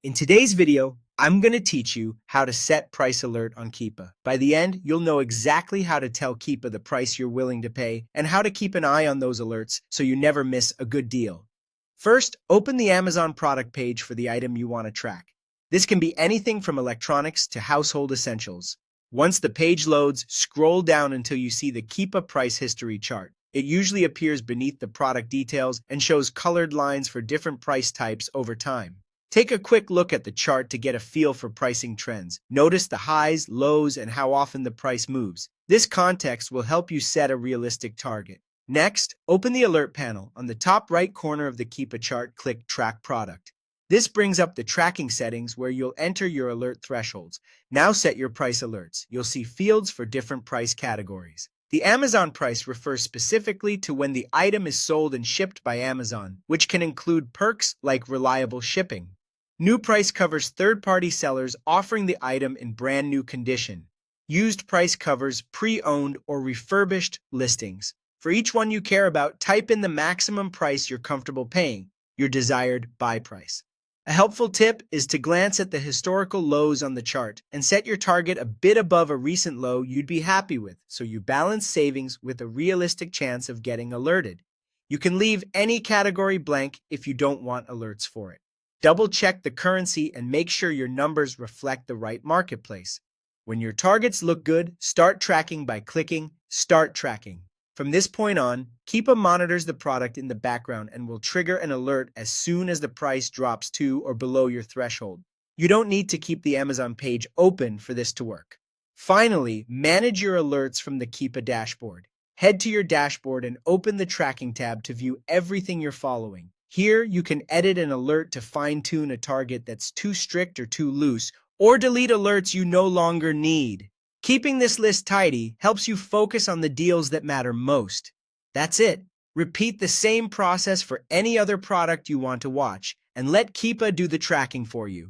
In today's video, I'm going to teach you how to set price alert on Keepa. By the end, you'll know exactly how to tell Keepa the price you're willing to pay and how to keep an eye on those alerts so you never miss a good deal. First, open the Amazon product page for the item you want to track. This can be anything from electronics to household essentials. Once the page loads, scroll down until you see the Keepa price history chart. It usually appears beneath the product details and shows colored lines for different price types over time. Take a quick look at the chart to get a feel for pricing trends. Notice the highs, lows, and how often the price moves. This context will help you set a realistic target. Next, open the Alert panel. On the top right corner of the Keepa chart, click Track Product. This brings up the tracking settings where you'll enter your alert thresholds. Now set your price alerts. You'll see fields for different price categories. The Amazon price refers specifically to when the item is sold and shipped by Amazon, which can include perks like reliable shipping. New price covers third-party sellers offering the item in brand new condition. Used price covers pre-owned or refurbished listings. For each one you care about, type in the maximum price you're comfortable paying, your desired buy price. A helpful tip is to glance at the historical lows on the chart and set your target a bit above a recent low you'd be happy with, so you balance savings with a realistic chance of getting alerted. You can leave any category blank if you don't want alerts for it. Double-check the currency and make sure your numbers reflect the right marketplace. When your targets look good, start tracking by clicking Start Tracking. From this point on, Keepa monitors the product in the background and will trigger an alert as soon as the price drops to or below your threshold. You don't need to keep the Amazon page open for this to work. Finally, manage your alerts from the Keepa dashboard. Head to your dashboard and open the Tracking tab to view everything you're following. Here, you can edit an alert to fine-tune a target that's too strict or too loose, or delete alerts you no longer need. Keeping this list tidy helps you focus on the deals that matter most. That's it. Repeat the same process for any other product you want to watch, and let Keepa do the tracking for you.